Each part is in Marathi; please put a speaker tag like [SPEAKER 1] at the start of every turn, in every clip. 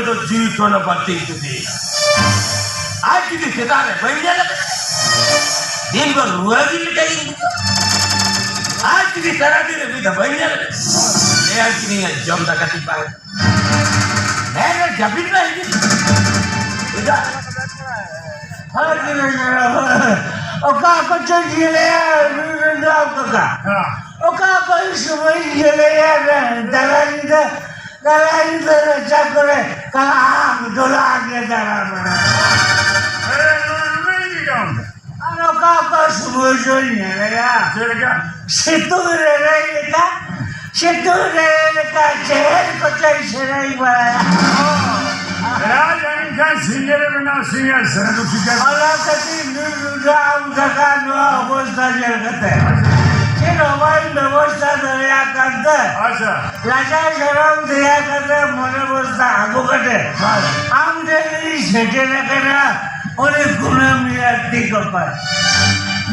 [SPEAKER 1] तो जीवित होना पड़ती आज की किताब है बन जाएगा दिन भर रुआ भी लटाएंगे आज की तरह दिन भी बन जाएगा आज की नहीं जम तक पाए मैं जबी नहीं ओका को चले ओका ओका को सुबह चले दलाली करे काम डोला के दरा बना का सुबह जो नहीं यार सेतु रहेगा सेतु रहेगा चेहर को चाहिए नहीं बनाया राज इनका सिंगर बना सिंगर सर तो ठीक है अल्लाह कती राम का नो अवस्था जगत है हमारी व्यवस्था दया करते राजा शरम दया करते मन व्यवस्था आगो कटे हम सेटे न करा और गुना मियाती कपर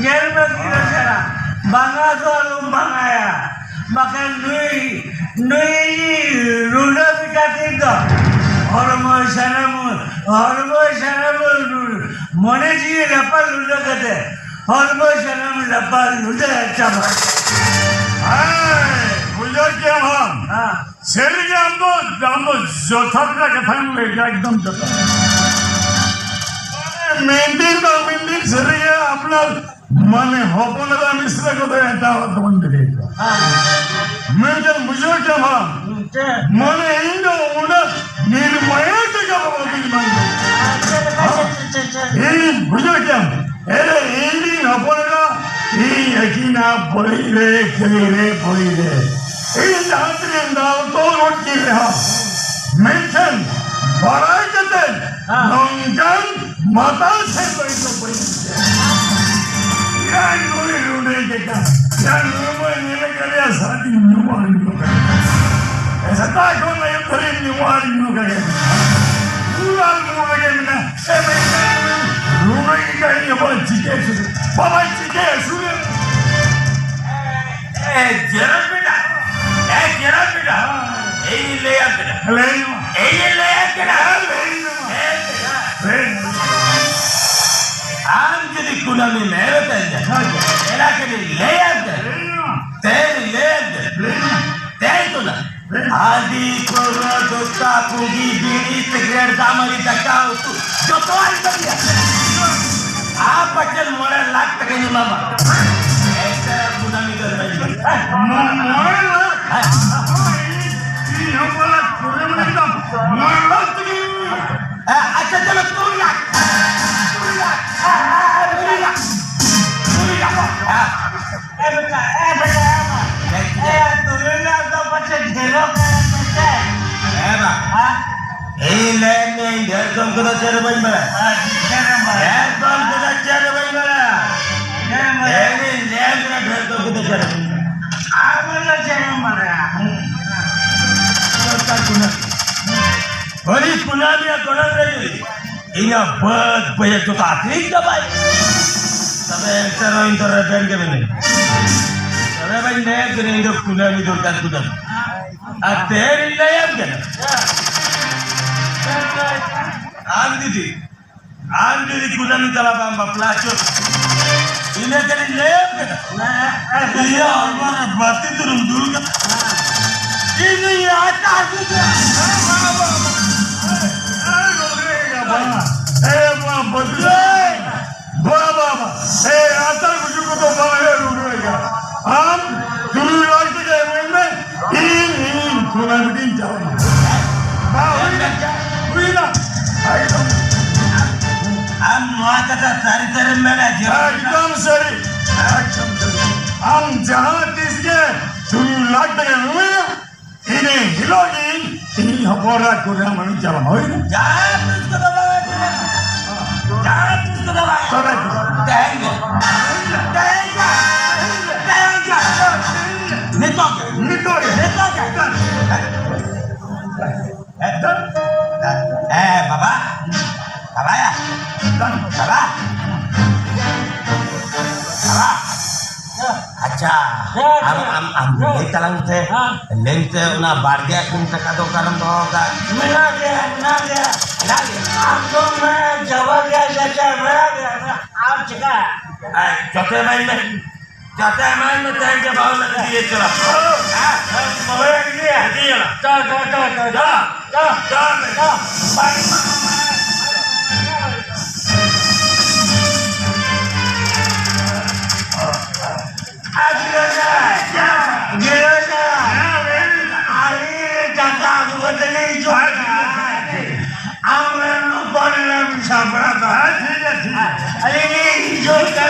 [SPEAKER 1] यार में किरा बांगा तो लोग बांगाया बाकी नुई रुना बिटाती तो हरमो शरम मने जी लपल रुना कटे हरमो शरम लपल रुना अच्छा बुझो क्या हम शरीर के हमको जोथक का कथन लेगा एकदम जोथक मेंढी शरीर के अपना मन होपन का मिश्र को तो ऐसा होता मन देगा मैं जब बुझो क्या हम मन इंदो उन्हें निर्मय जगह बोलती ये बुझो क्या अरे इंदी होपन का ये यकीना पड़ी रे पड़ी रे ये जाते दाव तो रोट की रहा मेंशन बड़ा करते नंगन माता से बड़ी तो बड़ी यार नूरे नूरे के का यार नूरे नूरे करे साथी न्यूमार न्यूमार ऐसा ताकि नहीं उतरे न्यूमार न्यूमार पूरा नूरे के ना नूरे की का ये बहुत चीज़ें सुने बाबा चीज़ें सुने जरा बेटा ये ले आम जदि कुना में मेहनत है एला के ले तो ना आदि कोरा दोस्ता पुगी बीड़ी सिगरेट दामरी दक्का तू जो तो आई बढ़िया आप बच्चन मोरे लाख तक नहीं मामा ऐसा कुना में कर रही हम बोला छोरे में एकदम मार अच्छा चलो तू ला बड़ी पुनालिया कोणा रही इना बद बये तो आखिरी दबाई तबे चलो इन तरह बैठ के बने तबे भाई नया करे इन पुनाली दोरकार कुदम तेरी नया क्या आग दीदी
[SPEAKER 2] Andi di kuda ni tala bamba placho. Ini kali lep. Iya, orang bati turun dulu kan. Ini ya atas juga. Baba, atas kuda tu baba ya dulu ya. Am dulu lagi ke mana? Ini kuda bikin jauh. Wina, ayo.
[SPEAKER 1] Am kata cari cari mana
[SPEAKER 2] एकदम सही हम जहाँ किसके सुनी लगते हैं इन्हें हिलोगी इन्हीं हमारा कुरिया मनु चला हो ना
[SPEAKER 1] Jangan terus ke bawah. Jangan terus ke bawah.
[SPEAKER 2] Correct.
[SPEAKER 1] Tengok. Nitok.
[SPEAKER 2] नितोड़े
[SPEAKER 1] Nitok. Baba. Baba ya. Baba. Baba. अच्छा हम लेते लंगते लेंते उना बाढ़ गया कुम तक तो करम होगा मिला गया आप तो मैं जवाब दिया चाचा मिला गया ना आप चुका चौथे महीने में टाइम के भाव लगा दिए चला मोबाइल दिया चल Amin,